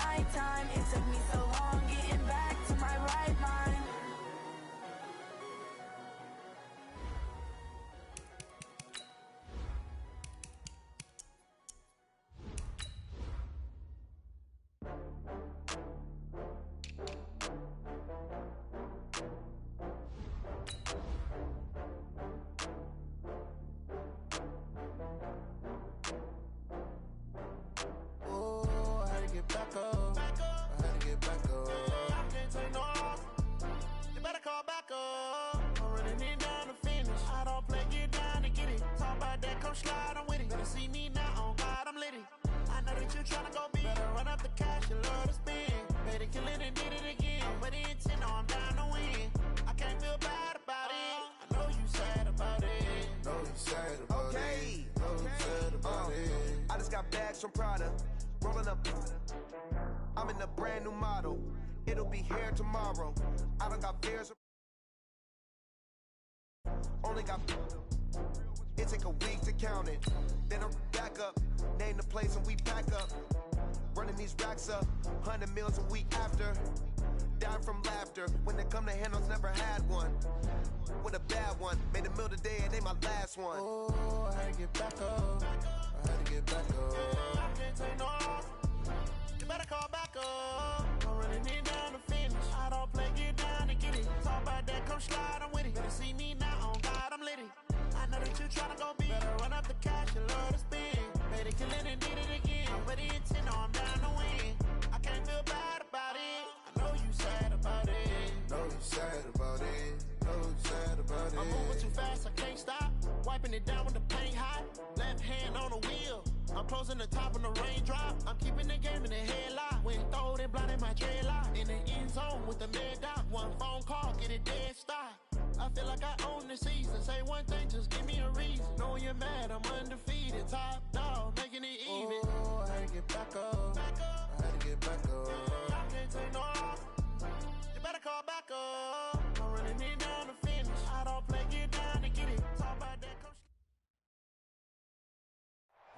nighttime. It took me so long getting back to my right mind. Slide, I'm with it. Better see me now, on God, I'm litty. I know that you tryna go big. Better run up the cash, you love to spend. Better kill it and did it again. I'm with the intent, no, I'm down to win. I can't feel bad about it. I know you sad about it. Know you sad about it. Know you sad about it. I just got bags from Prada. Rolling up. I'm in a brand new model. It'll be here tomorrow. I done got beers. Only got. It take a week to count it. Then I'm back up. Name the place and we pack up. Running these racks up. 100 meals a week after. Down from laughter. When they come to handles, never had one. With a bad one. Made a meal today and ain't my last one. Oh, I had to get back up. I had to get back up. I can't take no off. You better call back up. I'm running it down to finish. I don't play, get down and get it. Talk about that, come slide, I'm with it. Better see me now, on God, I'm litty. I know that you tryna go big. Better run up the cash, you love to spend. Better kill it and did it again. I'm with the intent, no, I'm down to win. I can't feel bad about it. I know you sad about it. Know you sad about it. Know you sad about it. I'm moving too fast, I can't stop. Wiping it down with the paint hot. Left hand on the wheel. I'm closing the top on the raindrop. I'm keeping the game in the headlock. When throwed and blinded my dreadlock. In the end zone with the mad dot. One phone call, get it dead stop. I feel like I own the season. Say one thing, just give me a reason. Knowing you're mad, I'm undefeated. Top dog, making it even. Oh, I had to get back up. I had to get back up. I can't take no off. You better call back up. I'm running it down to finish. I don't play, get down and get it. Talk about that, come.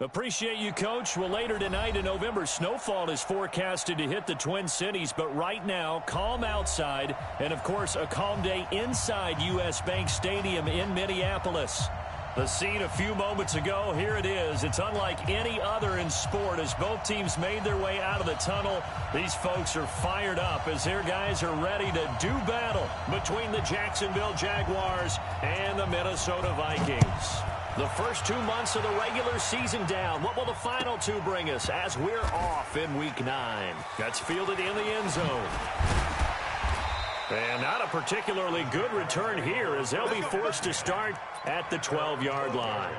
Appreciate you, Coach. Well, later tonight in November, snowfall is forecasted to hit the Twin Cities, but right now, calm outside, and of course, a calm day inside U.S. Bank Stadium in Minneapolis. The scene a few moments ago, here it is. It's unlike any other in sport as both teams made their way out of the tunnel. These folks are fired up as their guys are ready to do battle between the Jacksonville Jaguars and the Minnesota Vikings. The first 2 months of the regular season down. What will the final two bring us as we're off in Week 9? That's fielded in the end zone. And not a particularly good return here as they'll be forced to start at the 12-yard line.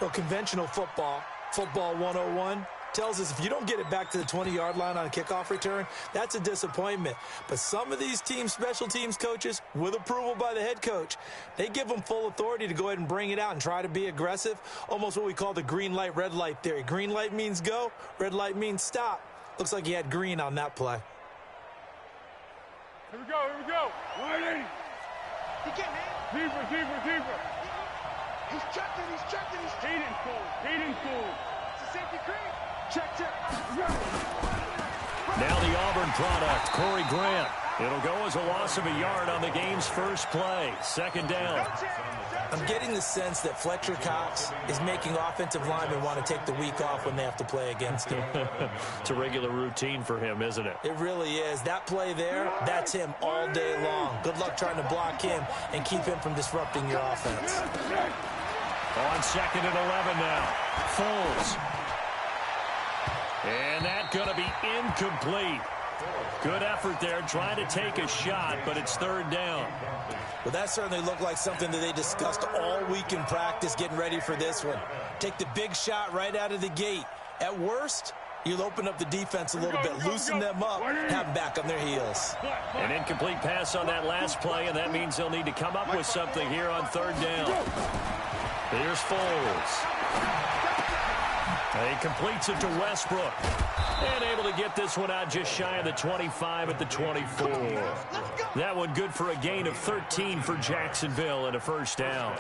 Well, conventional football 101, tells us if you don't get it back to the 20-yard line on a kickoff return, that's a disappointment. But some of these team special teams coaches, with approval by the head coach, they give them full authority to go ahead and bring it out and try to be aggressive, almost what we call the green light, red light theory. Green light means go, red light means stop. Looks like he had green on that play. Here we go. 180. He can't hit. Deeper. He's checked it. Hayden Cole. It's a safety cream. Check. Now the Auburn product, Corey Grant. It'll go as a loss of a yard on the game's first play. Second down. I'm getting the sense that Fletcher Cox is making offensive linemen want to take the week off when they have to play against him. It's a regular routine for him, isn't it? It really is. That play there, that's him all day long. Good luck trying to block him and keep him from disrupting your offense. On second and 11 now. Foles. And that's going to be incomplete. Good effort there, trying to take a shot, but it's third down. Well, that certainly looked like something that they discussed all week in practice getting ready for this one. Take the big shot right out of the gate. At worst, you'll open up the defense a little bit, loosen them up, have them back on their heels. An incomplete pass on that last play, and that means they'll need to come up with something here on third down. Here's Foles. He completes it to Westbrook. And able to get this one out just shy of the 25 at the 24. That one good for a gain of 13 for Jacksonville and a first down.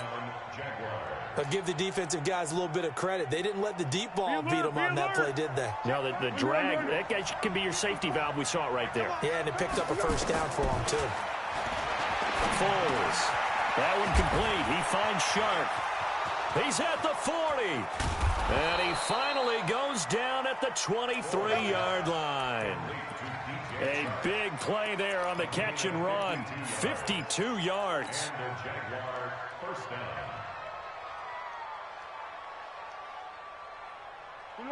But give the defensive guys a little bit of credit. They didn't let the deep ball beat them on that play, did they? No, the drag, that can be your safety valve. We saw it right there. Yeah, and it picked up a first down for them, too. Foles. That one complete. He finds Sharp. He's at the 40. And he finally goes down at the 23-yard line. A big play there on the catch and run. 52 yards.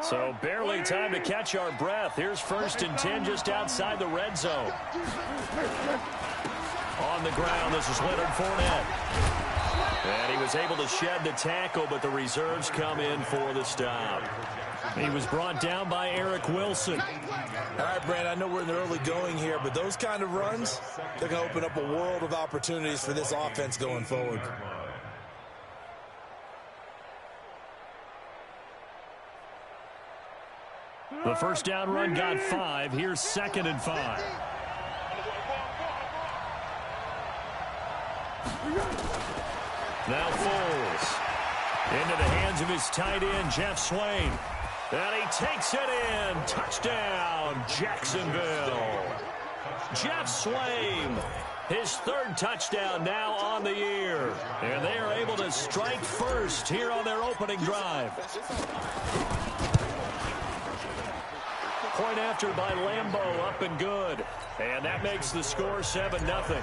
So barely time to catch our breath. Here's 1st and 10 just outside the red zone. On the ground, this is Leonard Fournette. And he was able to shed the tackle, but the reserves come in for the stop. He was brought down by Eric Wilson. All right, Brand, I know we're in the early going here, but those kind of runs, they're going to open up a world of opportunities for this offense going forward. The first down run got 5. Here's 2nd and 5. Now Foles. Into the hands of his tight end, Jeff Swain. And he takes it in. Touchdown, Jacksonville. Jeff Swain. His 3rd touchdown now on the year. And they are able to strike first here on their opening drive. Point after by Lambeau, up and good. And that makes the score 7-0.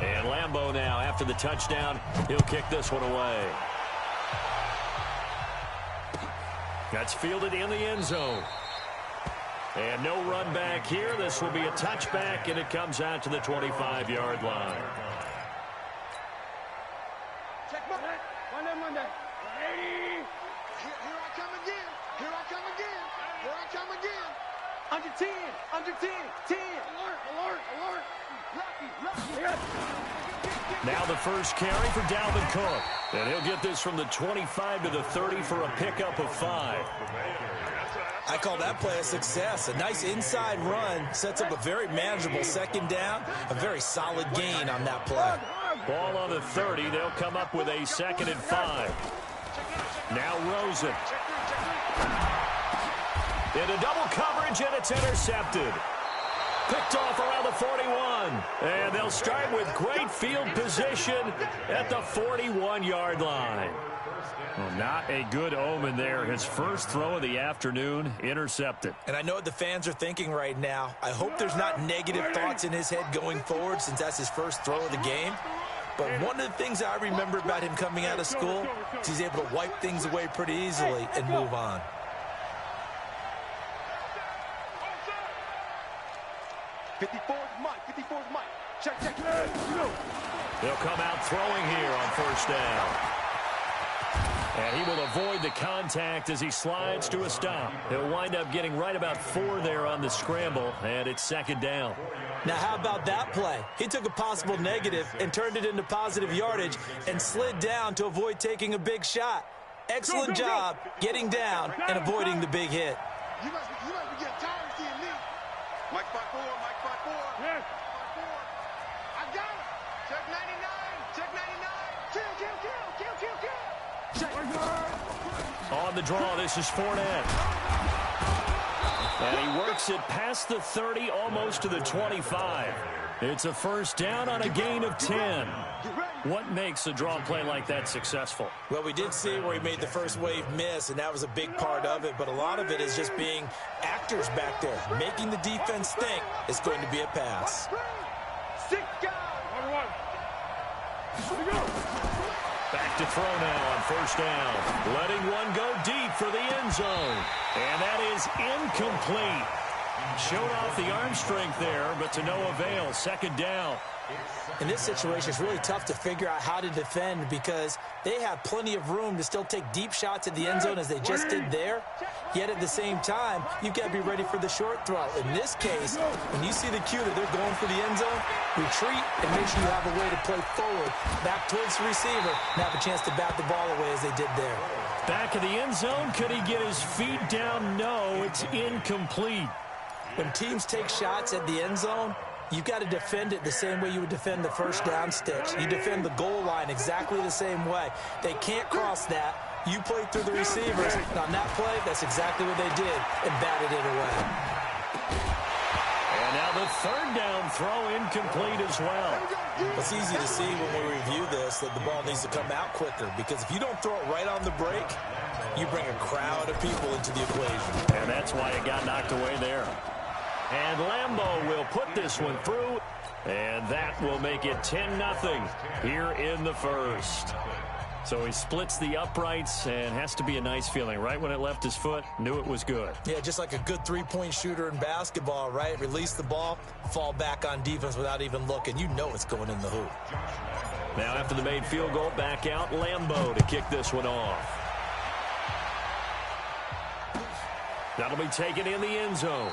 And Lambeau now, after the touchdown, he'll kick this one away. That's fielded in the end zone. And no run back here. This will be a touchback, and it comes out to the 25-yard line. Check Monday. Monday. Here I come again. Here I come again. Here I come again. Under 10. Under 10. 10. Alert. Lucky. Now the first carry for Dalvin Cook. And he'll get this from the 25 to the 30 for a pickup of 5. I call that play a success. A nice inside run sets up a very manageable 2nd down. A very solid gain on that play. Ball on the 30. They'll come up with a 2nd and 5. Now Rosen. Into double coverage, and it's intercepted. Picked off around the 41. And they'll start with great field position at the 41-yard line. Well, not a good omen there. His first throw of the afternoon intercepted. And I know what the fans are thinking right now. I hope there's not negative thoughts in his head going forward since that's his first throw of the game. But one of the things I remember about him coming out of school is he's able to wipe things away pretty easily and move on. Mike. Check. They'll come out throwing here on 1st down. And he will avoid the contact as he slides to a stop. He'll wind up getting right about 4 there on the scramble, and it's 2nd down. Now, how about that play? He took a possible negative and turned it into positive yardage and slid down to avoid taking a big shot. Excellent job getting down and avoiding the big hit. You must be getting tired of seeing me. Mike 5-4. Yes. I got it. Check 99. Kill. On the draw, this is Fournette. And he works it past the 30, almost to the 25. It's a 1st down on a gain of 10. What makes a draw play like that successful? Well, we did see where he made the first wave miss, and that was a big part of it. But a lot of it is just being actors back there, making the defense think it's going to be a pass. 6 guys. 1-1. Back to throw now on 1st down. Letting one go deep for the end zone. And that is incomplete. Showed off the arm strength there, but to no avail. 2nd down. In this situation, it's really tough to figure out how to defend because they have plenty of room to still take deep shots at the end zone as they just did there. Yet at the same time, you've got to be ready for the short throw. In this case, when you see the cue that they're going for the end zone, retreat and make sure you have a way to play forward, back towards the receiver, and have a chance to bat the ball away as they did there. Back of the end zone. Could he get his feet down? No, it's incomplete. When teams take shots at the end zone, You've got to defend it the same way you would defend the first down sticks. You defend the goal line exactly the same way. They can't cross that. You played through the receivers. And on that play, that's exactly what they did and batted it away. And now the third down throw incomplete as well. It's easy to see when we review this that the ball needs to come out quicker, because if you don't throw it right on the break, you bring a crowd of people into the equation. And that's why it got knocked away there. And Lambeau will put this one through, and that will make it 10-0 here in the first. So he splits the uprights, and has to be a nice feeling. Right when it left his foot, knew it was good. Yeah, just like a good three-point shooter in basketball, right? Release the ball, fall back on defense without even looking. You know it's going in the hoop. Now after the made field goal, back out Lambeau to kick this one off. That'll be taken in the end zone.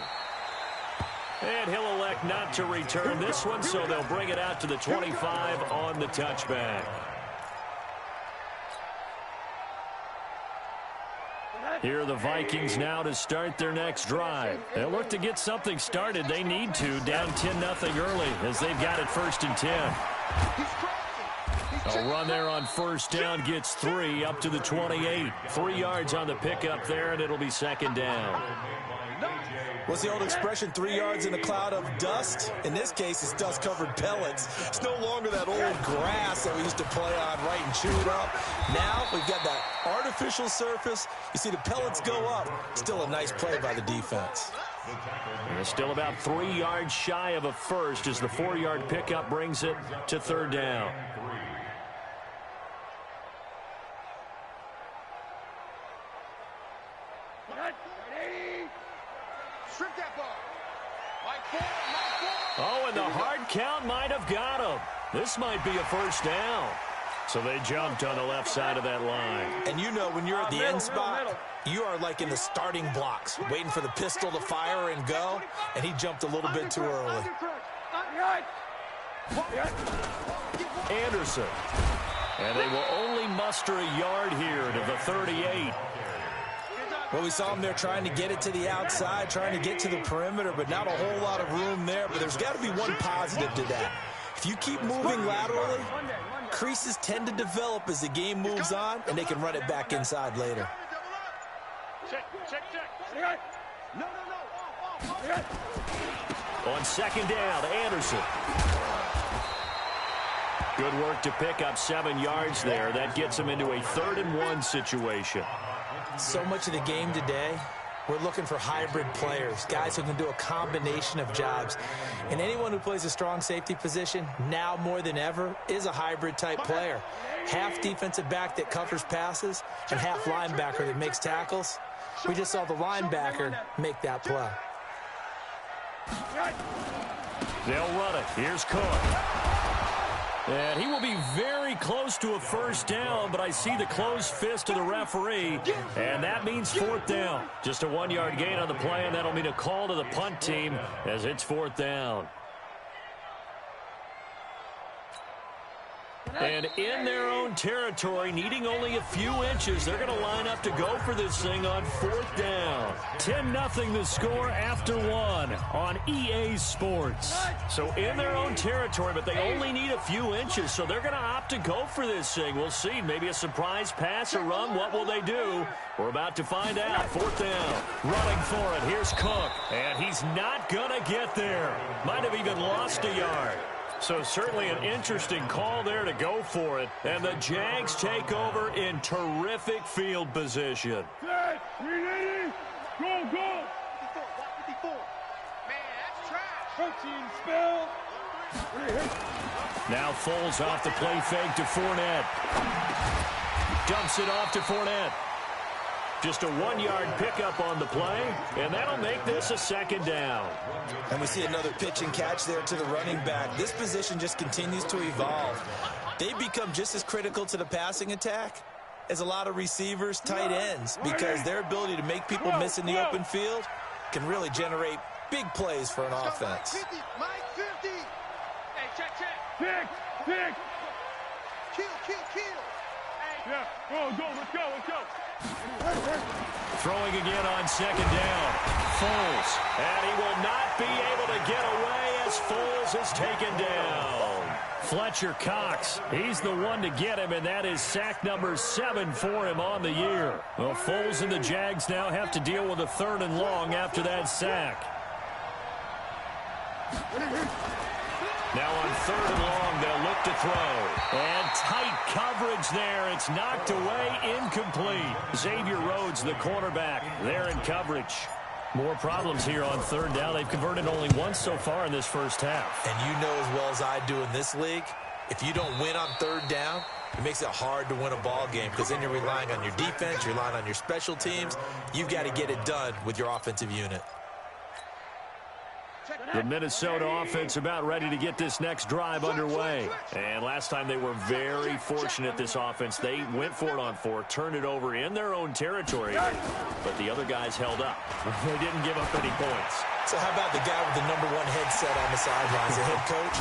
And he'll elect not to return this one, so they'll bring it out to the 25 on the touchback. Here are the Vikings now to start their next drive. They'll look to get something started. They need to, down 10-0 early, as they've got it 1st and 10. A run there on first down gets 3 up to the 28. 3 yards on the pickup there, and it'll be 2nd down. What's the old expression, 3 yards in a cloud of dust? In this case, it's dust-covered pellets. It's no longer that old grass that we used to play on, right, and chew it up. Now we've got that artificial surface. You see the pellets go up. Still a nice play by the defense. And it's still about 3 yards shy of a first as the 4-yard pickup brings it to 3rd down. Oh, and the hard count might have got him. This might be a 1st down. So they jumped on the left side of that line. And you know when you're at the end spot, you are like in the starting blocks, waiting for the pistol to fire and go, and he jumped a little bit too early. Anderson. And they will only muster a yard here to the 38. Well, we saw him there trying to get it to the outside, trying to get to the perimeter, but not a whole lot of room there. But there's got to be one positive to that. If you keep moving laterally, creases tend to develop as the game moves on, and they can run it back inside later. On 2nd down, Anderson. Good work to pick up 7 yards there. That gets him into a 3rd and 1 situation. So much of the game today, we're looking for hybrid players, guys who can do a combination of jobs. And anyone who plays a strong safety position, now more than ever, is a hybrid type player. Half defensive back that covers passes and half linebacker that makes tackles. We just saw the linebacker make that play. They'll run it. Here's Cook. And he will be very close to a 1st down, but I see the closed fist of the referee, and that means 4th down. Just a 1-yard gain on the play, and that'll mean a call to the punt team as it's 4th down. And in their own territory, needing only a few inches, they're going to line up to go for this thing on 4th down. 10-0 the score after 1 on EA Sports. So in their own territory, but they only need a few inches, so they're going to opt to go for this thing. We'll see. Maybe a surprise pass or run. What will they do? We're about to find out. 4th down. Running for it. Here's Cook. And he's not going to get there. Might have even lost a yard. So certainly an interesting call there to go for it. And the Jags take over in terrific field position. Set, 380, go, go. 54. Man, that's trash. 13, spell. Now Foles off the play fake to Fournette. Dumps it off to Fournette. Just a 1-yard pickup on the play, and that'll make this a 2nd down. And we see another pitch and catch there to the running back. This position just continues to evolve. They become just as critical to the passing attack as a lot of receivers, tight ends, because their ability to make people miss in the open field can really generate big plays for an offense. Mike 50. Hey, check. Kick. Kill. Yeah, go, let's go. Throwing again on second down. Foles. And he will not be able to get away as Foles is taken down. Fletcher Cox, he's the one to get him, and that is sack number 7 for him on the year. Well, Foles and the Jags now have to deal with a 3rd and long after that sack. Now on 3rd and long, they'll look to throw. And tight coverage there. It's knocked away, incomplete. Xavier Rhodes, the cornerback, there in coverage. More problems here on 3rd down. They've converted only once so far in this first half. And you know as well as I do in this league, if you don't win on 3rd down, it makes it hard to win a ball game because then you're relying on your defense, you're relying on your special teams. You've got to get it done with your offensive unit. The Minnesota offense about ready to get this next drive underway. And last time they were very fortunate, this offense. They went for it on 4, turned it over in their own territory, but the other guys held up. They didn't give up any points. So how about the guy with the #1 headset on the sidelines, the head coach?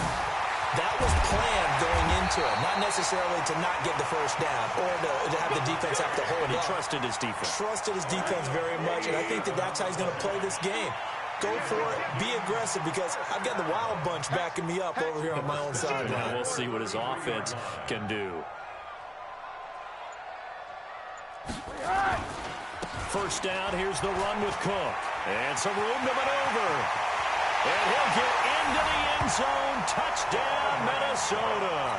That was planned going into it, not necessarily to not get the first down or to have the defense have to hold But he up. trusted his defense. Trusted his defense very much, and I think that's how he's going to play this game. Go for it. Be aggressive because I've got the Wild Bunch backing me up over here on my own sideline. Now we'll see what his offense can do. First down, here's the run with Cook. And some room to maneuver. And he'll get into the end zone. Touchdown, Minnesota.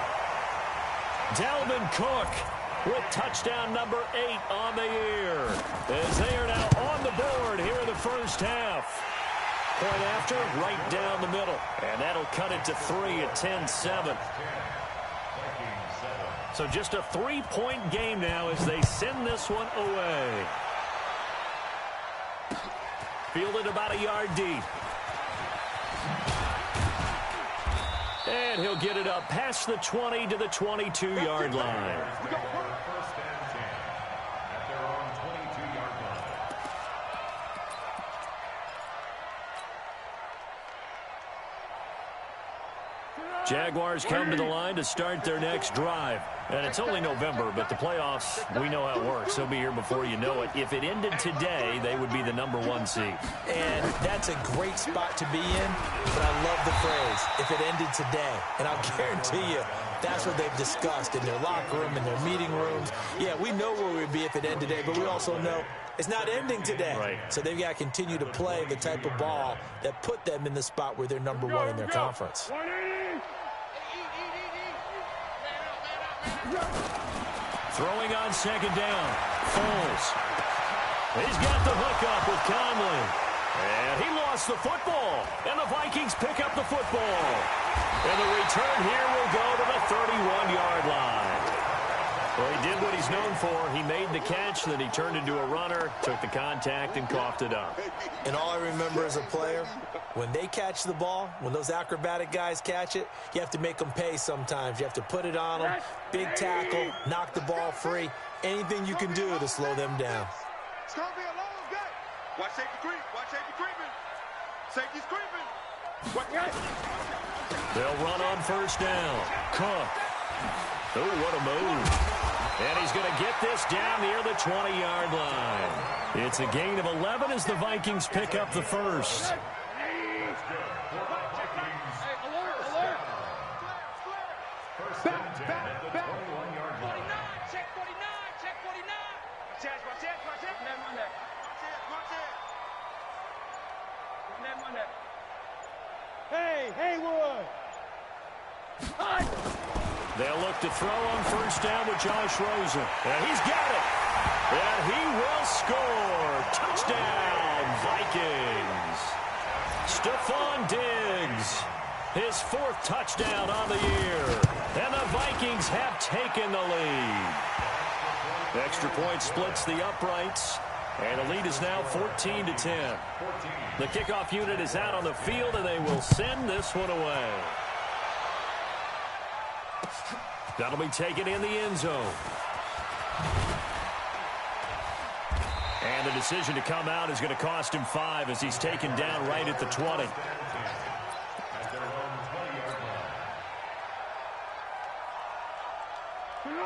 Dalvin Cook with touchdown number 8 on the year. As they are now on the board here in the first half. Point after, right down the middle. And that'll cut it to 3 at 10-7. So just a 3-point game now as they send this one away. Fielded about a yard deep. And he'll get it up past the 20 to the 22-yard line. Jaguars come to the line to start their next drive. And it's only November, but the playoffs, we know how it works. They'll be here before you know it. If it ended today, they would be the #1 seed. And that's a great spot to be in, but I love the phrase, if it ended today. And I'll guarantee you, that's what they've discussed in their locker room, in their meeting rooms. Yeah, we know where we'd be if it ended today, but we also know it's not ending today. Right. So they've got to continue to play the type of ball that put them in the spot where they're #1 in their conference. Throwing on second down. Foles. He's got the hook up with Conley. And he lost the football. And the Vikings pick up the football. And the return here will go to the 31-yard line. Well, he did what he's known for. He made the catch, then he turned into a runner, took the contact, and coughed it up. And all I remember as a player, when they catch the ball, when those acrobatic guys catch it, you have to make them pay sometimes. You have to put it on them, big tackle, knock the ball free, anything you can do to slow them down. It's going to be a long day. Watch safety creep. Watch safety creeping. Safety's creeping. They'll run on first down. Cook. Oh, what a move. And he's going to get this down near the 20-yard line. It's a gain of 11 as the Vikings pick up the first. Hey, Haywood! They'll look to throw on first down with Josh Rosen. And he's got it. And he will score. Touchdown, Vikings. Stephon Diggs, his 4th touchdown on the year. And the Vikings have taken the lead. The extra point splits the uprights. And the lead is now 14-10. The kickoff unit is out on the field, and they will send this one away. That'll be taken in the end zone. And the decision to come out is going to cost him 5 as he's taken down right at the 20.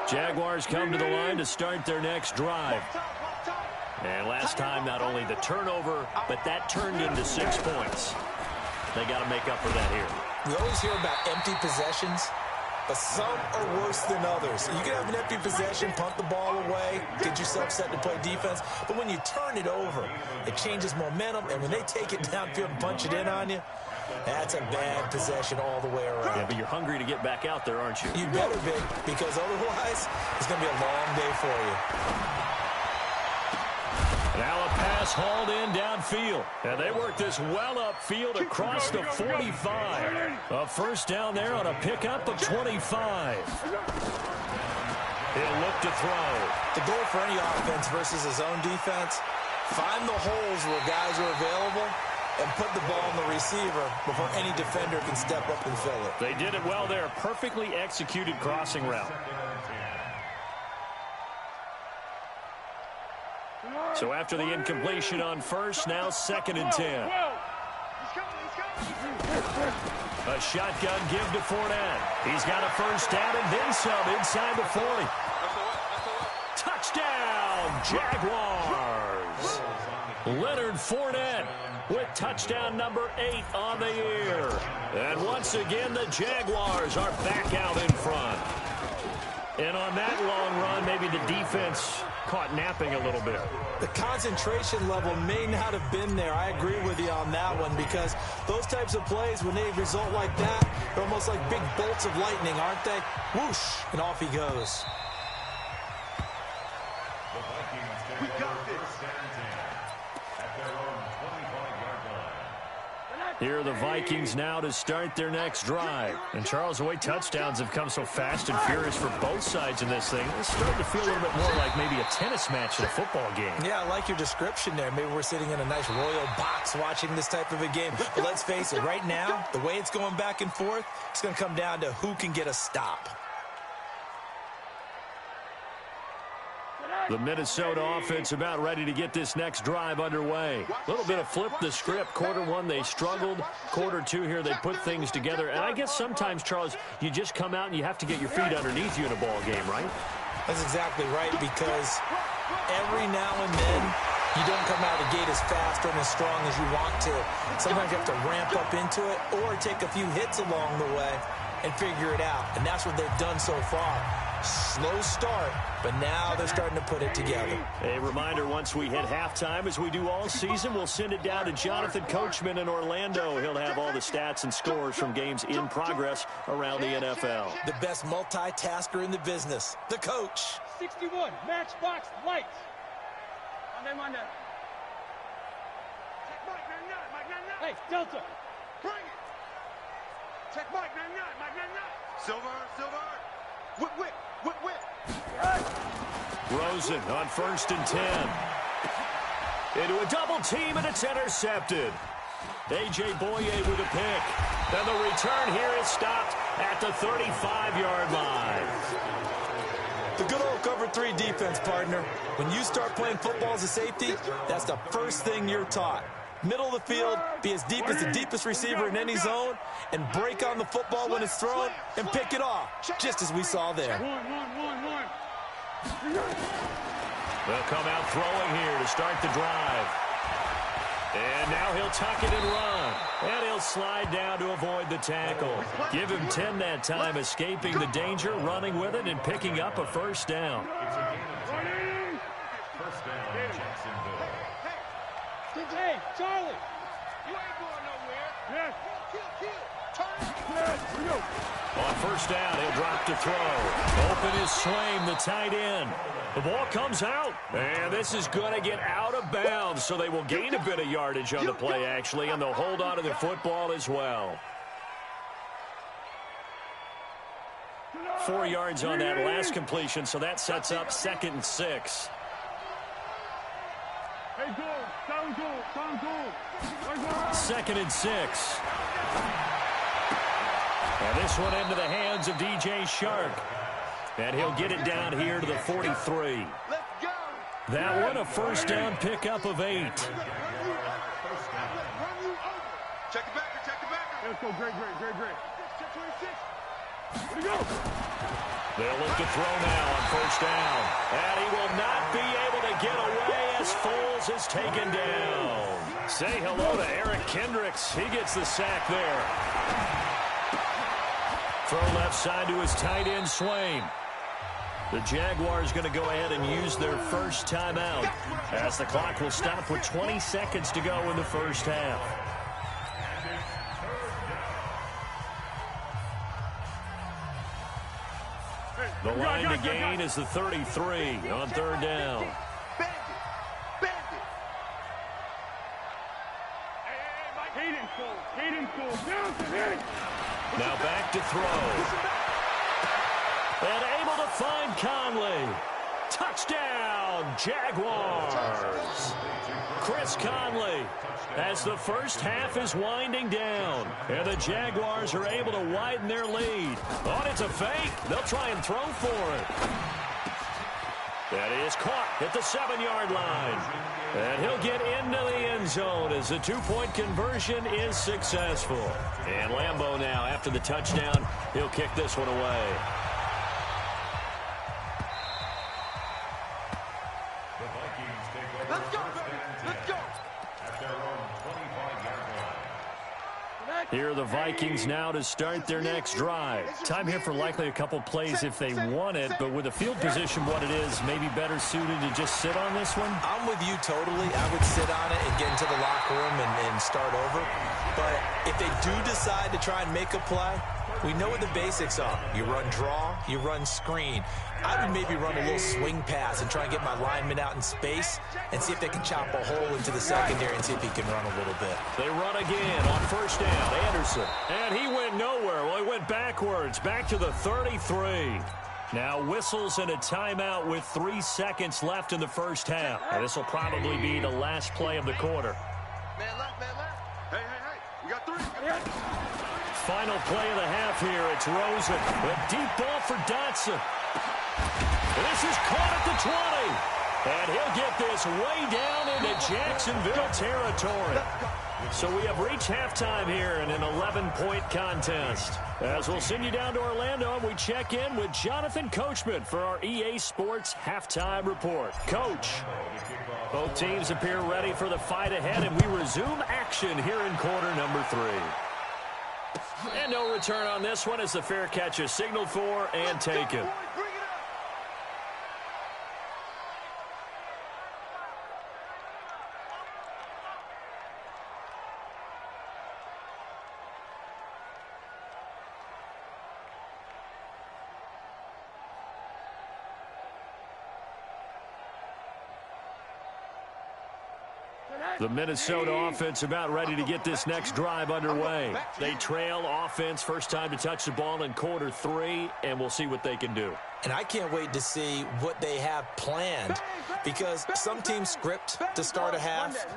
Jaguars come to the line to start their next drive. And last time, not only the turnover, but that turned into 6 points. They got to make up for that here. We always hear about empty possessions, but some are worse than others. You can have an empty possession, punt the ball away, get yourself set to play defense, but when you turn it over, it changes momentum, and when they take it downfield and punch it in on you, that's a bad possession all the way around. Yeah, but you're hungry to get back out there, aren't you? You better be, because otherwise, it's going to be a long day for you. Now a pass hauled in downfield. And they work this well upfield across the 45. A first down there on a pickup of 25. He'll look to throw. The goal for any offense versus a zone defense, find the holes where guys are available and put the ball on the receiver before any defender can step up and fill it. They did it well there. Perfectly executed crossing route. So after the incompletion on first, now 2nd and 10. A shotgun give to Fournette. He's got a first down and then some inside the 40. Touchdown, Jaguars. Leonard Fournette with touchdown number 8 on the year. And once again, the Jaguars are back out in front. And on that long run, maybe the defense caught napping a little bit. The concentration level may not have been there. I agree with you on that one, because those types of plays, when they result like that, they're almost like big bolts of lightning, aren't they? Whoosh, and off he goes. We got this. Here are the Vikings now to start their next drive. And Charles, the way touchdowns have come so fast and furious for both sides in this thing, it's starting to feel a little bit more like maybe a tennis match in a football game. Yeah, I like your description there. Maybe we're sitting in a nice royal box watching this type of a game. But let's face it, right now, the way it's going back and forth, it's going to come down to who can get a stop. The Minnesota offense about ready to get this next drive underway. A little bit of flip the script. Quarter one, they struggled. Quarter two here, they put things together. And I guess sometimes, Charles, you just come out and you have to get your feet underneath you in a ball game, right? That's exactly right, because every now and then you don't come out of the gate as fast or as strong as you want to. Sometimes you have to ramp up into it or take a few hits along the way and figure it out. And that's what they've done so far. Slow start, but now they're starting to put it together. A reminder, once we hit halftime, as we do all season, we'll send it down to Jonathan Coachman in Orlando. He'll have all the stats and scores from games in progress around the NFL. The best multitasker in the business, the coach. 61, matchbox lights. Monday. Check Mike 99, Mike 99. Hey, Delta. Bring it. Check Mike 99, Mike 99. Silver. Whip. Rosen on 1st and 10. Into a double team, and it's intercepted. A.J. Boye with a pick. And the return here is stopped at the 35-yard line. The good old cover 3 defense, partner. When you start playing football as a safety, that's the first thing you're taught. Middle of the field, be as deep as the deepest receiver in any zone, and break on the football when it's thrown and pick it off, just as we saw there. One. They'll come out throwing here to start the drive. And now he'll tuck it and run. And he'll slide down to avoid the tackle. Give him 10 that time, escaping the danger, running with it, and picking up a first down. Hey, Charlie. You ain't going nowhere. Yes. Kill. Turn. Yes, we go. On first down, he'll drop to throw. Open is Swaim, the tight end. The ball comes out, and this is going to get out of bounds, so they will gain a bit of yardage on the play, actually, and they'll hold on to the football as well. 4 yards on that last completion, so that sets up 2nd and 6. Hey, go. Sound go. 2nd and 6. And this one into the hands of DJ Shark. And he'll get it down here to the 43. Let's go. That one, a first down pickup of 8. Run you over. Check the backer. Let's go, great. Check 26. Here we go. They'll look to throw now on first down. And he will not be able to get away as Foles is taken down. Say hello to Eric Kendricks. He gets the sack there. Throw left side to his tight end, Swain. The Jaguars going to go ahead and use their first timeout as the clock will stop with 20 seconds to go in the first half. The line to gain is the 33 on third down. Now back to throw. And able to find Conley. Touchdown, Jaguars. Chris Conley as the first half is winding down. And the Jaguars are able to widen their lead. Oh, it's a fake. They'll try and throw for it. That is caught at the 7-yard line. And he'll get into the end zone as the two-point conversion is successful. And Lambeau now, after the touchdown, he'll kick this one away. Let's go, baby. Let's go. Here are the Vikings now to start their next drive. Time here for likely a couple plays if they want it, but with the field position what it is, maybe better suited to just sit on this one? I'm with you totally. I would sit on it and get into the locker room and start over. But if they do decide to try and make a play, we know what the basics are. You run draw, you run screen. I would maybe run a little swing pass and try and get my lineman out in space and see if they can chop a hole into the secondary and see if he can run a little bit. They run again on first down. Anderson. And he went nowhere. Well, he went backwards. Back to the 33. Now whistles and a timeout with 3 seconds left in the first half. And this will probably be the last play of the quarter. Man left, man left. Hey, hey, hey. We got 3. Final play of the half here. It's Rosen. A deep ball for Dotson. This is caught at the 20. And he'll get this way down into Jacksonville territory. So we have reached halftime here in an 11-point contest. As we'll send you down to Orlando, and we check in with Jonathan Coachman for our EA Sports Halftime Report. Coach, both teams appear ready for the fight ahead, and we resume action here in quarter number 3. And no return on this one as the fair catch is signaled for and taken. The Minnesota offense about ready to get this next drive underway. They trail offense first time to touch the ball in quarter 3, and we'll see what they can do. And I can't wait to see what they have planned because some teams script to start a half.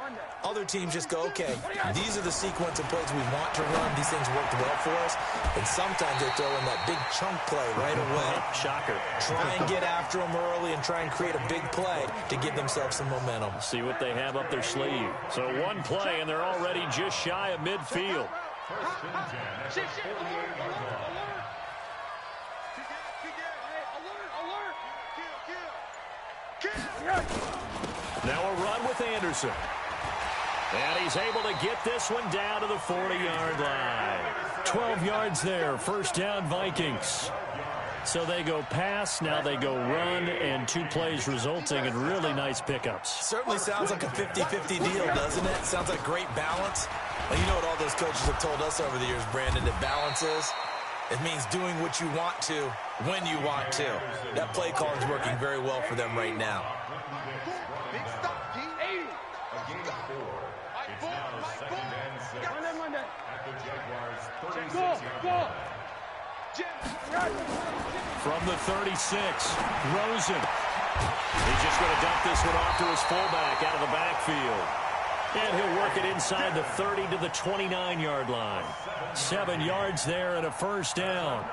Other teams just go, okay, these are the sequence of plays we want to run. These things worked well for us. And sometimes they throw in that big chunk play right away. Shocker. Try and get after them early and try and create a big play to give themselves some momentum. See what they have up their sleeve. So one play, and they're already just shy of midfield. Now a run with Anderson. And he's able to get this one down to the 40-yard line. 12 yards there, first down Vikings. So they go pass, now they go run, and 2 plays resulting in really nice pickups. Certainly sounds like a 50-50 deal, doesn't it? Sounds like great balance. Well, you know what all those coaches have told us over the years, Brandon, that balance is? It means doing what you want to, when you want to. That play call is working very well for them right now. Big stop, D. 80. Monday. Go. From the 36, Rosen. He's just going to dump this one off to his fullback out of the backfield. And he'll work it inside the 30 to the 29-yard line. 7 yards there and a first down.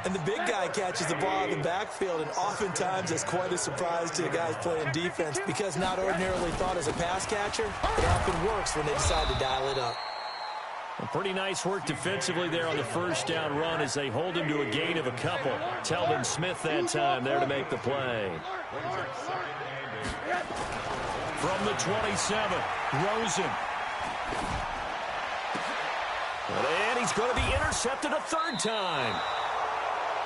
And the big guy catches the ball in the backfield, and oftentimes it's quite a surprise to the guys playing defense because not ordinarily thought as a pass catcher, it often works when they decide to dial it up. Pretty nice work defensively there on the first down run as they hold him to a gain of a couple. Telvin Smith that time there to make the play. From the 27, Rosen. And he's going to be intercepted a third time.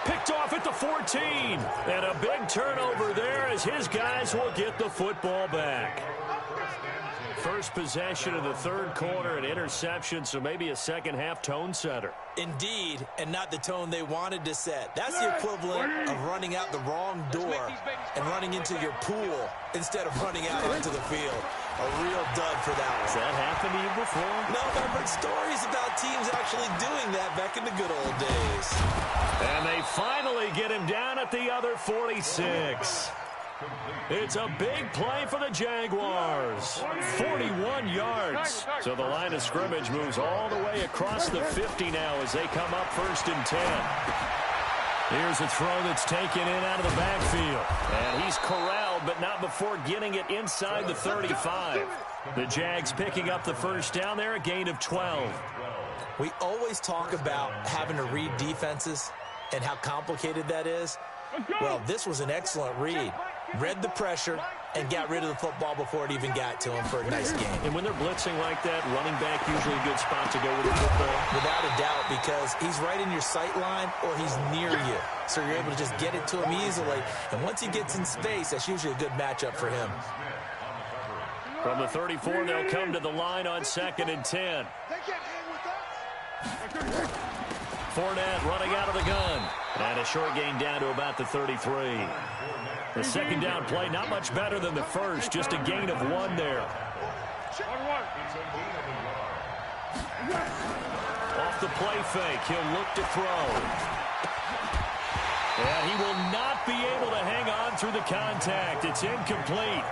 Picked off at the 14. And a big turnover there as his guys will get the football back. First possession of the third quarter, an interception, so maybe a second-half tone setter. Indeed, and not the tone they wanted to set. That's the equivalent of running out the wrong door and running into your pool instead of running out onto the field. A real dud for that one. Has that happened to you before? No, I've heard stories about teams actually doing that back in the good old days. And they finally get him down at the other 46. It's a big play for the Jaguars. 41 yards. So the line of scrimmage moves all the way across the 50 now as they come up 1st and 10. Here's a throw that's taken in out of the backfield. And he's corralled, but not before getting it inside the 35. The Jags picking up the first down there, a gain of 12. We always talk about having to read defenses and how complicated that is. Well, this was an excellent read. Read the pressure and got rid of the football before it even got to him for a nice game. And when they're blitzing like that, running back usually a good spot to go with the football. Without a doubt, because he's right in your sight line or he's near you. So you're able to just get it to him easily. And once he gets in space, that's usually a good matchup for him. From the 34, they'll come to the line on 2nd and 10. Fournette running out of the gun. And a short gain down to about the 33. The second down play, not much better than the first, just a gain of 1 there. Off the play fake, he'll look to throw. And he will not be able to hang on through the contact. It's incomplete.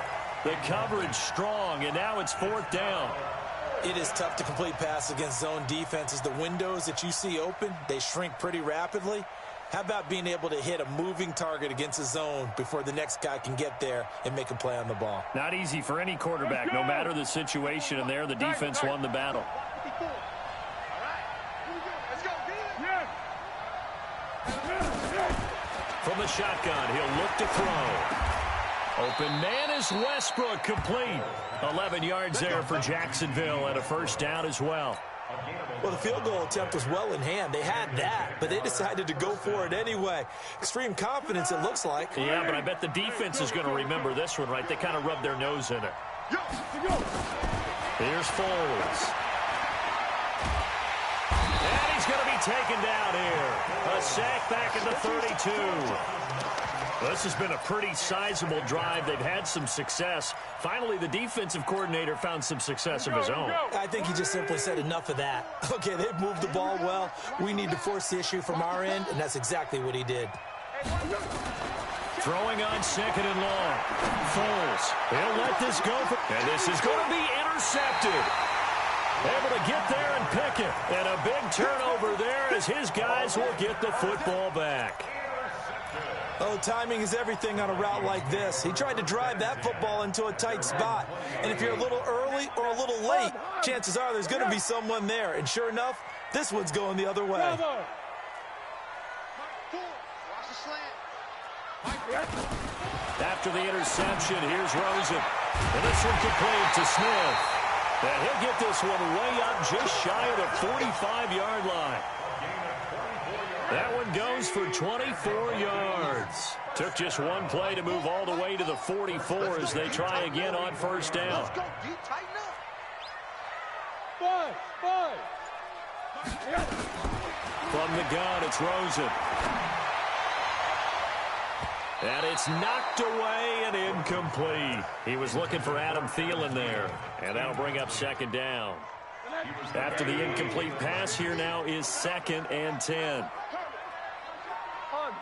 The coverage strong, and now it's 4th down. It is tough to complete passes against zone defenses. The windows that you see open, they shrink pretty rapidly. How about being able to hit a moving target against a zone before the next guy can get there and make a play on the ball? Not easy for any quarterback, no matter the situation, and there the defense won the battle. From the shotgun, he'll look to throw. Open man is Westbrook, complete. 11 yards there for Jacksonville and a first down as well. Well, the field goal attempt was well in hand. They had that, but they decided to go for it anyway. Extreme confidence, it looks like. Yeah, but I bet the defense is going to remember this one, right? They kind of rubbed their nose in it. Here's Foles. And he's going to be taken down here. A sack back at the 32. This has been a pretty sizable drive. They've had some success. Finally, the defensive coordinator found some success of his own. I think he just simply said enough of that. Okay, they've moved the ball well. We need to force the issue from our end, and that's exactly what he did. Throwing on 2nd and long. Foles. He'll let this go. And this is going to be intercepted. Able to get there and pick it. And a big turnover there as his guys will get the football back. Oh, timing is everything on a route like this. He tried to drive that football into a tight spot. And if you're a little early or a little late, chances are there's going to be someone there. And sure enough, this one's going the other way. After the interception, here's Rosen. And this one complete to Smith. And he'll get this one way up just shy of the 45-yard line. That one goes for 24 yards. Took just one play to move all the way to the 44 as they try again on first down. From the gun, it's Rosen. And it's knocked away and incomplete. He was looking for Adam Thielen there. And that'll bring up 2nd down. After the incomplete pass, here now is 2nd and 10. Hug.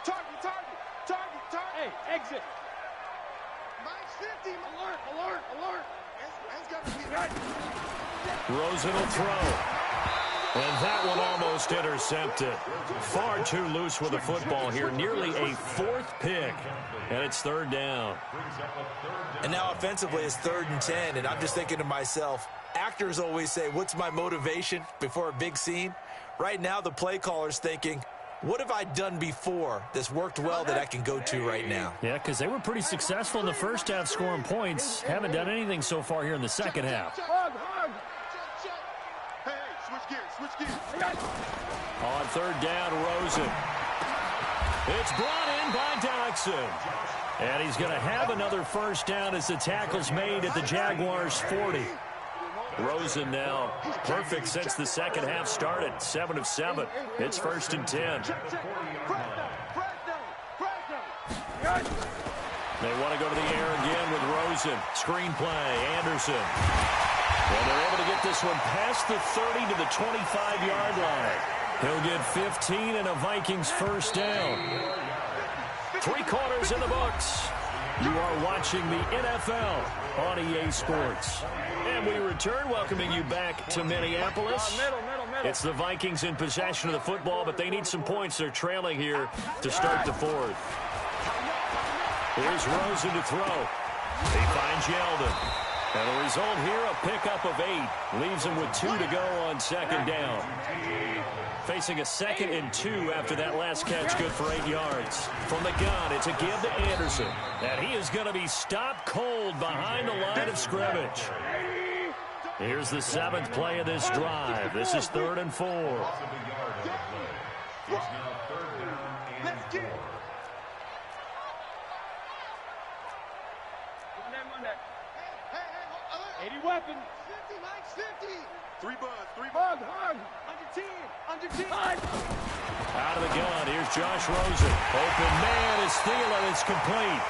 Target. Hey, exit. Mike 50. Alert. Man's got to be right. Rosen will throw. And that one almost intercepted. Far too loose with the football here. Nearly a fourth pick. And it's third down. And now offensively it's 3rd and 10. And I'm just thinking to myself, actors always say, what's my motivation before a big scene? Right now the play caller's thinking, what have I done before that's worked well that I can go to right now? Yeah, because they were pretty successful in the first half scoring points. Haven't done anything so far here in the second half. Hey, switch gears. On third down, Rosen. It's brought in by Dodson. And he's going to have another first down as the tackle's made at the Jaguars 40. Rosen now perfect since the second half started. 7 of 7. It's 1st and 10. They want to go to the air again with Rosen. Screenplay, Anderson. And they're able to get this one past the 30 to the 25-yard line. He'll get 15 and a Vikings first down. 3 quarters in the books. You are watching the NFL on EA Sports. And we return, welcoming you back to Minneapolis. It's the Vikings in possession of the football, but they need some points. They're trailing here to start the 4th. Here's Rosen to throw. He finds Yeldon. And the result here, a pickup of 8. Leaves him with 2 to go on second down. Facing a 2nd and 2 after that last catch, good for 8 yards. From the gun, it's a give to Anderson. And he is going to be stopped cold behind the line of scrimmage. Here's the 7th play of this drive. This is 3rd and 4. Let's get it. 80 weapons. 50, Mike, 50. 3 buds. Hug. Under 10. Out of the gun, here's Josh Rosen. Open man is Thielen. It's complete.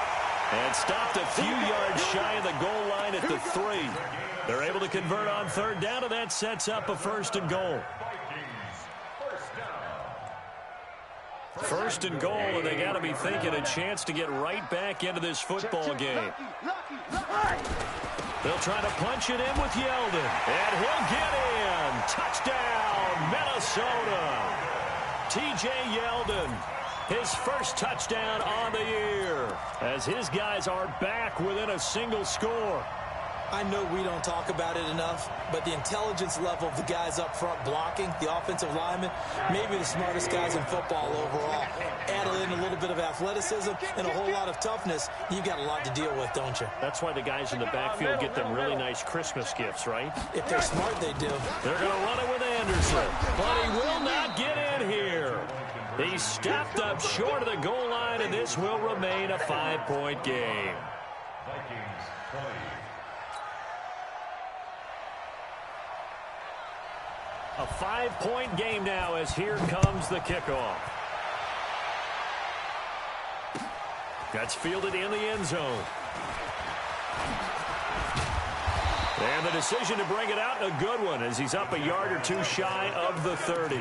And stopped a few yards shy of the goal line at the 3. They're able to convert on third down, and that sets up a 1st and goal. 1st and goal, and they got to be thinking a chance to get right back into this football game. They'll try to punch it in with Yeldon, and he'll get in. Touchdown, Minnesota. T.J. Yeldon, his first touchdown on the year, as his guys are back within a single score. I know we don't talk about it enough, but the intelligence level of the guys up front blocking, the offensive linemen, maybe the smartest guys in football overall. Add in a little bit of athleticism and a whole lot of toughness, you've got a lot to deal with, don't you? That's why the guys in the backfield get them really nice Christmas gifts, right? If they're smart, they do. They're going to run it with Anderson, but he will not get in here. He stepped up short of the goal line, and this will remain a 5-point game. Vikings 20. A 5-point game now as here comes the kickoff. That's fielded in the end zone. And the decision to bring it out, a good one, as he's up a yard or 2 shy of the 30. At their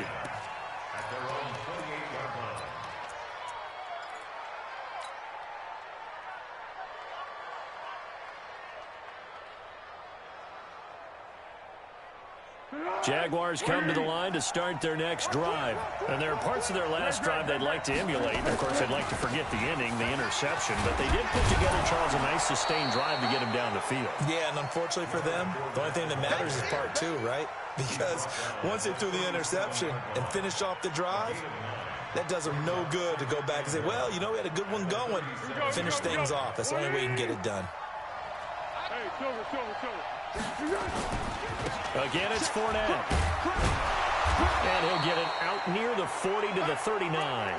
own 28-yard line. Jaguars come to the line to start their next drive. And there are parts of their last drive they'd like to emulate. Of course, they'd like to forget the inning, the interception. But they did put together, Charles, a nice sustained drive to get him down the field. Yeah, and unfortunately for them, the only thing that matters is part 2, right? Because once they threw the interception and finished off the drive, that does them no good to go back and say, well, you know, we had a good one going. Finish things off. That's the only way you can get it done. Hey, Silver. Again, it's Fournette. And he'll get it out near the 40 to the 39.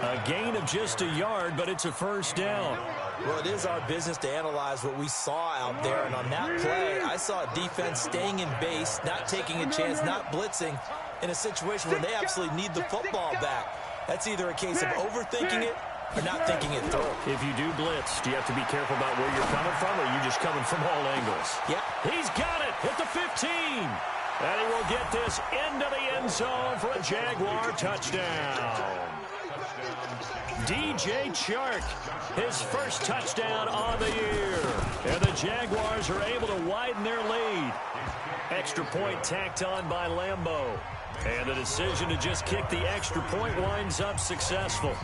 A gain of just a yard, but it's a first down. Well, it is our business to analyze what we saw out there. And on that play, I saw a defense staying in base, not taking a chance, not blitzing, in a situation where they absolutely need the football back. That's either a case of overthinking it or not thinking it through. If you do blitz, do you have to be careful about where you're coming from, or are you just coming from all angles? Yeah. He's got it at the 15. And he will get this into the end zone for a Jaguar touchdown. DJ Chark, his first touchdown on the year. And the Jaguars are able to widen their lead. Extra point tacked on by Lambeau. And the decision to just kick the extra point winds up successful.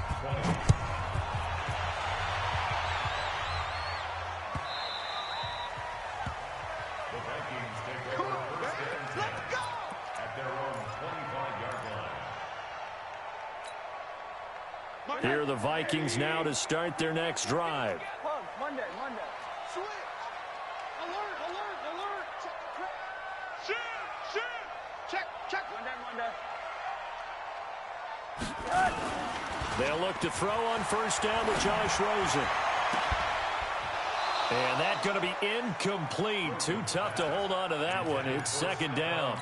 Here are the Vikings now to start their next drive. Monday. Switch. Alert. Shoot. Check. Monday. They'll look to throw on first down with Josh Rosen. And that's going to be incomplete. Too tough to hold on to that one. It's second down.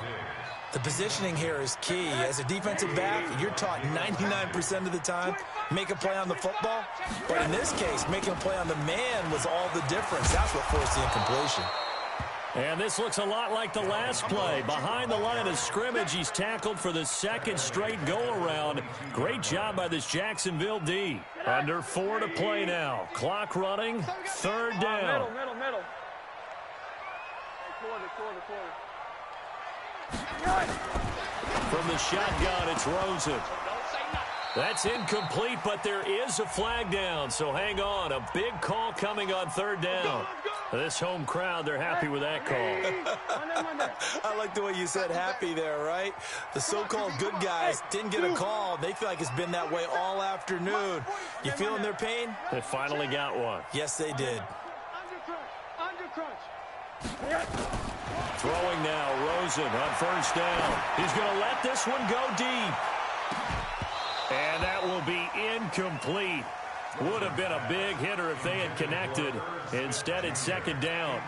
The positioning here is key. As a defensive back, you're taught 99% of the time, make a play on the football. But in this case, making a play on the man was all the difference. That's what forced the incompletion. And this looks a lot like the last play. Behind the line of scrimmage, he's tackled for the second straight go-around. Great job by this Jacksonville D. Under 4 to play now. Clock running, third down. Middle. From the shotgun, it's Rosen. That's incomplete, but there is a flag down, so hang on. A big call coming on third down. This home crowd, they're happy with that call. I like the way you said happy there, right? The so-called good guys didn't get a call. They feel like it's been that way all afternoon. You feeling their pain? They finally got one. Yes, they did. Under crunch. Throwing now, Rosen on first down. He's going to let this one go deep. And that will be incomplete. Would have been a big hitter if they had connected. Instead, it's second down.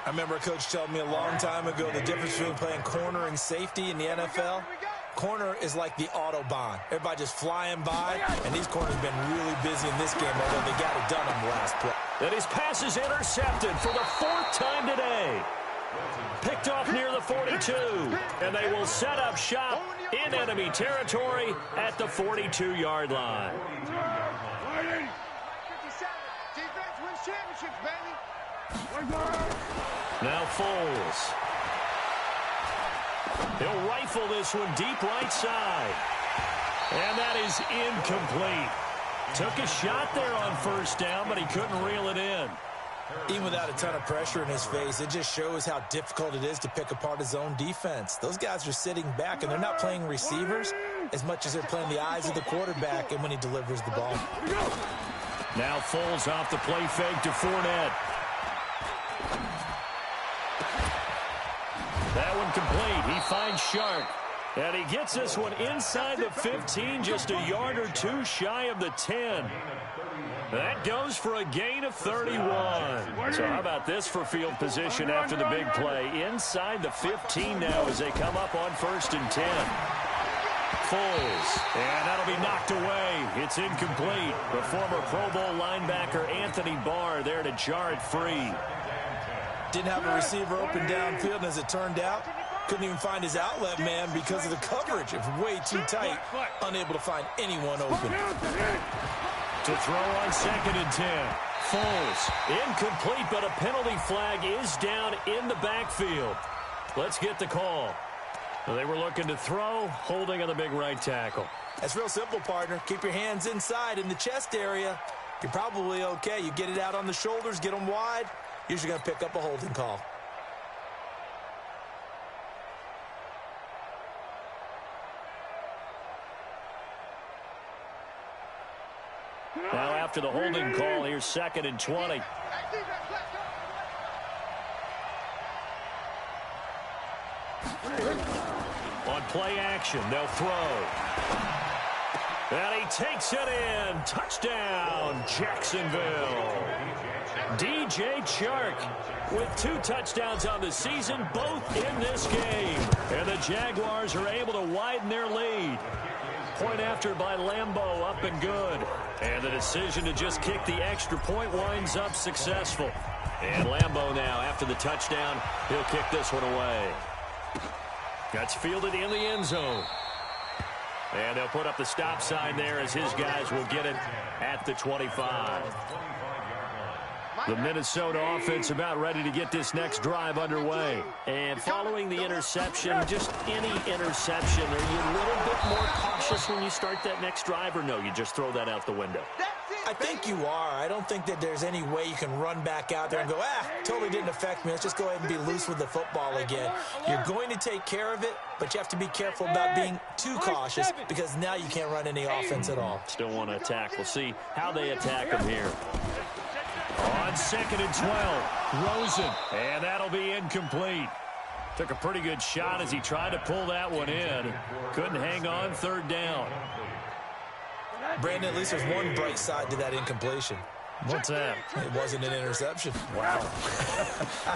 I remember a coach telling me a long time ago the difference between playing corner and safety in the NFL. Corner is like the Autobahn. Everybody just flying by, and these corners have been really busy in this game, although they got it done on the last play. And his pass is intercepted for the 4th time today. Picked off near the 42, and they will set up shop in enemy territory at the 42-yard line. 57. Defense wins championships, baby. Now Foles. He'll rifle this one deep right side. And that is incomplete. Took a shot there on first down, but he couldn't reel it in. Even without a ton of pressure in his face, it just shows how difficult it is to pick apart his own defense. Those guys are sitting back, and they're not playing receivers as much as they're playing the eyes of the quarterback and when he delivers the ball. Now Foles off the play fake to Fournette. That one complete. He finds Shark. And he gets this one inside the 15, just a yard or two shy of the 10. That goes for a gain of 31. So how about this for field position after the big play? Inside the 15 now as they come up on 1st and 10. Foles, and that'll be knocked away. It's incomplete. The former Pro Bowl linebacker Anthony Barr there to jar it free. Didn't have a receiver open downfield, and as it turned out, couldn't even find his outlet man because of the coverage. It was way too tight, unable to find anyone open. To throw on 2nd and 10. Foles, incomplete, but a penalty flag is down in the backfield. Let's get the call. They were looking to throw, holding on the big right tackle. That's real simple, partner. Keep your hands inside in the chest area. You're probably okay. You get it out on the shoulders, get them wide. Usually going to pick up a holding call. Now after the holding call, here's 2nd and 20. On play action, they'll throw. And he takes it in. Touchdown, Jacksonville. DJ Chark with 2 touchdowns on the season, both in this game. And the Jaguars are able to widen their lead. Point after by Lambeau, up and good. And the decision to just kick the extra point winds up successful. And Lambeau now, after the touchdown, he'll kick this one away. That's fielded in the end zone. And they'll put up the stop sign there as his guys will get it at the 25. The Minnesota offense about ready to get this next drive underway. And following the interception, just any interception, are you a little bit more cautious when you start that next drive, or no, you just throw that out the window? I think you are. I don't think that there's any way you can run back out there and go, totally didn't affect me. Let's just go ahead and be loose with the football again. You're going to take care of it, but you have to be careful about being too cautious because now you can't run any offense at all. Still want to attack. We'll see how they attack them here. On 2nd and 12, Rosen, and that'll be incomplete. Took a pretty good shot as he tried to pull that one in. Couldn't hang on 3rd down. Brandon, at least there's one bright side to that incompletion. What's that? It wasn't an interception. Wow.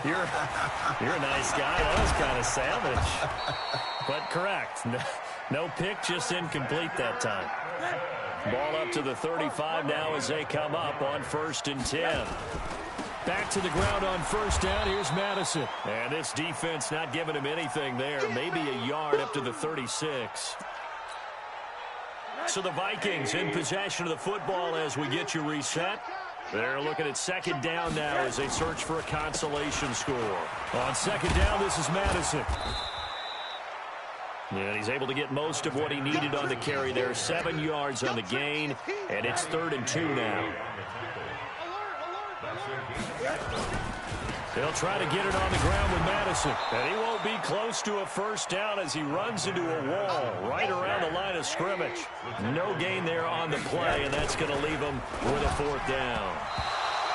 You're a nice guy. That was kind of savage. But correct. No pick, just incomplete that time. Ball up to the 35 now as they come up on 1st and 10. Back to the ground on 1st down. Here's Madison. And this defense not giving him anything there. Maybe a yard up to the 36. So the Vikings in possession of the football as we get you reset. They're looking at 2nd down now as they search for a consolation score. On 2nd down, this is Madison. And he's able to get most of what he needed on the carry there. 7 yards on the gain, and it's 3rd and 2 now. They'll try to get it on the ground with Madison. And he won't be close to a 1st down as he runs into a wall right around the line of scrimmage. No gain there on the play, and that's going to leave him with a 4th down.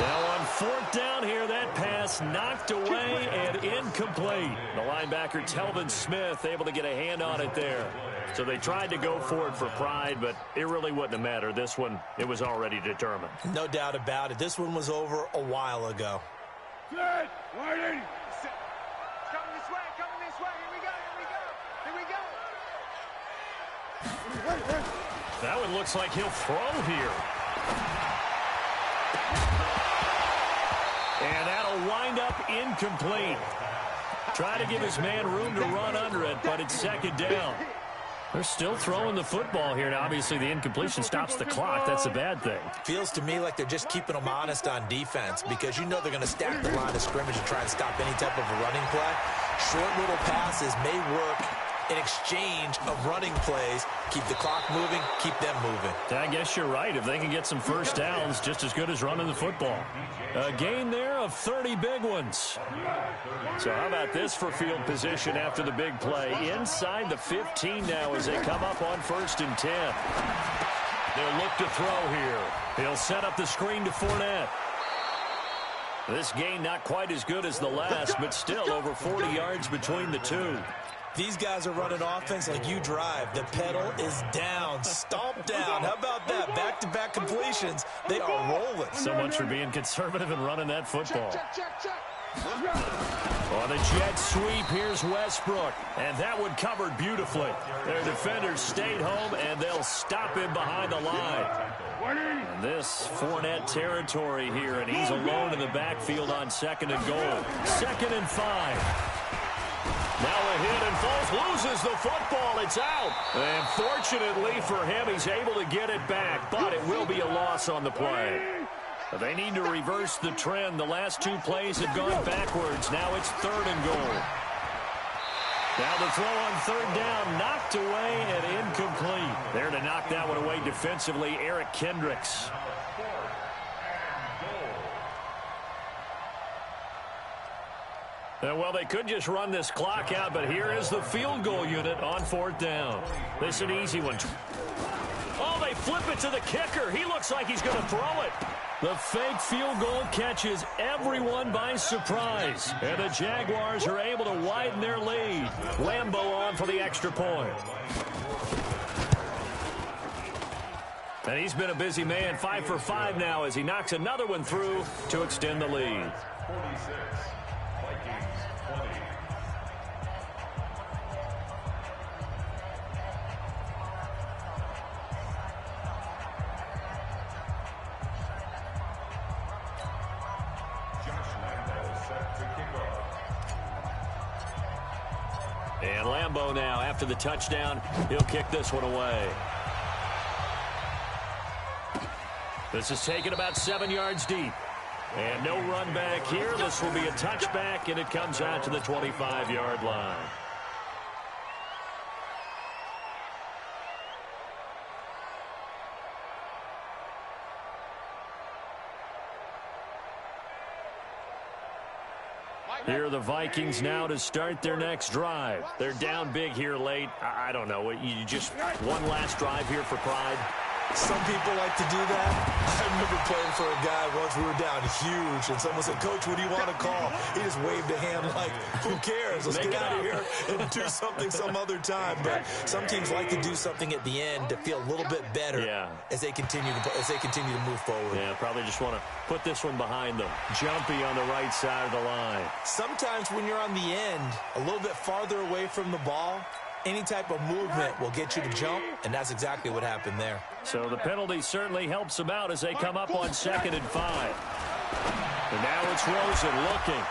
Now on 4th down here, that pass knocked away and incomplete. The linebacker, Telvin Smith, able to get a hand on it there. So they tried to go for it for pride, but it really wouldn't have mattered. This one, it was already determined. No doubt about it. This one was over a while ago. Good. Warning. Coming this way. Coming this way. Here we go. Here we go. Here we go. That one looks like he'll throw here. And that'll wind up incomplete. Try to give his man room to run under it, but it's 2nd down. They're still throwing the football here. Now, obviously, the incompletion stops the clock. That's a bad thing. Feels to me like they're just keeping them honest on defense because you know they're going to stack the line of scrimmage and try and stop any type of a running play. Short little passes may work in exchange of running plays. Keep the clock moving, keep them moving. I guess you're right. If they can get some 1st downs, just as good as running the football. A gain there of 30 big ones. So how about this for field position after the big play? Inside the 15 now as they come up on 1st and 10. They'll look to throw here. He'll set up the screen to Fournette. This gain not quite as good as the last, but still over 40 yards between the two. These guys are running offense like you drive. The pedal is down, stomp down. How about that? Back-to-back completions. They are rolling. So much for being conservative and running that football. On the jet sweep, here's Westbrook. And that one covered beautifully. Their defenders stayed home, and they'll stop him behind the line. And this Fournette territory here, and he's alone in the backfield on 2nd and goal. 2nd and 5. Now a hit and falls, loses the football. It's out. And fortunately for him, he's able to get it back, but it will be a loss on the play. They need to reverse the trend. The last 2 plays have gone backwards. Now it's 3rd and goal. Now the throw on 3rd down, knocked away and incomplete. There to knock that one away defensively, Eric Kendricks. Well, they could just run this clock out, but here is the field goal unit on 4th down. This is an easy one. Oh, they flip it to the kicker. He looks like he's going to throw it. The fake field goal catches everyone by surprise. And the Jaguars are able to widen their lead. Lambeau on for the extra point. And he's been a busy man, 5 for 5 now as he knocks another one through to extend the lead. 46. And Lambeau now, after the touchdown, he'll kick this one away. This is taken about 7 yards deep. And no run back here. This will be a touchback, and it comes out to the 25-yard line. Here are the Vikings now to start their next drive. They're down big here late. I don't know. You just one last drive here for pride? Some people like to do that. I remember playing for a guy once. We were down huge, and someone said, "Coach, what do you want to call?" He just waved a hand like, "Who cares? Let's get out of here and do something some other time." But some teams like to do something at the end to feel a little bit better as they continue to move forward. Yeah, probably just want to put this one behind them. Jumpy on the right side of the line. Sometimes when you're on the end, a little bit farther away from the ball, any type of movement will get you to jump, and that's exactly what happened there. So the penalty certainly helps them out as they come up on 2nd and 5. And now it's Rosen looking.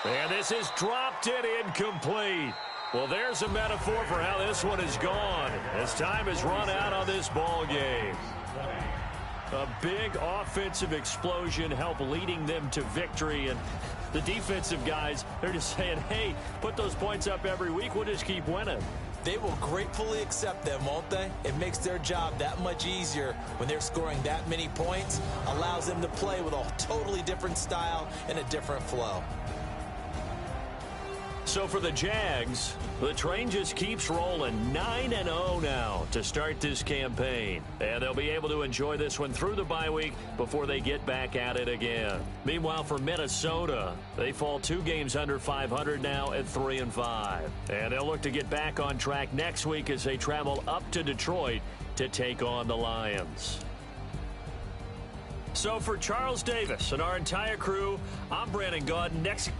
And this is dropped it incomplete. Well, there's a metaphor for how this one is gone as time has run out on this ball game. A big offensive explosion helped leading them to victory, and the defensive guys, they're just saying, hey, put those points up every week. We'll just keep winning. They will gratefully accept them, won't they? It makes their job that much easier when they're scoring that many points. Allows them to play with a totally different style and a different flow. So for the Jags, the train just keeps rolling. 9-0 now to start this campaign. And they'll be able to enjoy this one through the bye week before they get back at it again. Meanwhile, for Minnesota, they fall 2 games under 500 now at 3-5. And they'll look to get back on track next week as they travel up to Detroit to take on the Lions. So for Charles Davis and our entire crew, I'm Brandon Gaudin. Next...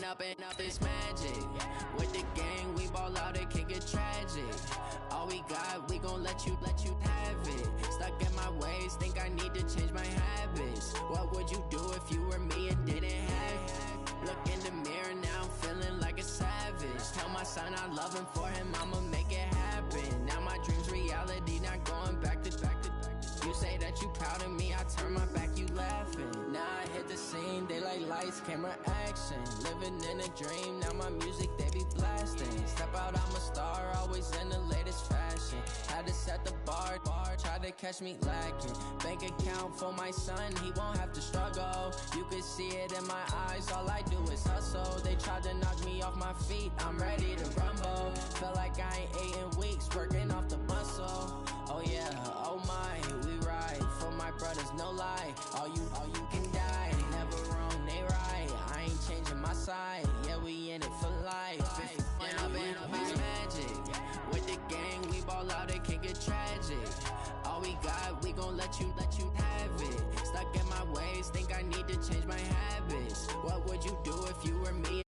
Up and up is magic. With the gang, we ball out, it can get tragic. All we got, we gon' let you have it. Stuck in my ways, think I need to change my habits. What would you do if you were me and didn't have it? Look in the mirror, now I'm feeling like a savage. Tell my son I love him, for him I'ma make it happen. Now my dream's reality, not going back to. You say that you proud of me, I turn my back, you laughing. Now I hit the scene, they like lights, camera, action. Living in a dream, now my music, they be blasting. Step out, I'm a star, always in the latest fashion. Had to set the bar, try to catch me lacking. Bank account for my son, he won't have to struggle. You can see it in my eyes, all I do is hustle. They tried to knock me off my feet, I'm ready to rumble. Feel like I ain't ate in weeks, working off the muscle. Oh yeah, oh my, we ride for my brothers, no lie. All you can die, never wrong, they right. I ain't changing my side, yeah, we in it for life. And I've been magic. With the gang, we ball out, it can get tragic. All we got, we gon' let you have it. Stuck in my ways, think I need to change my habits. What would you do if you were me?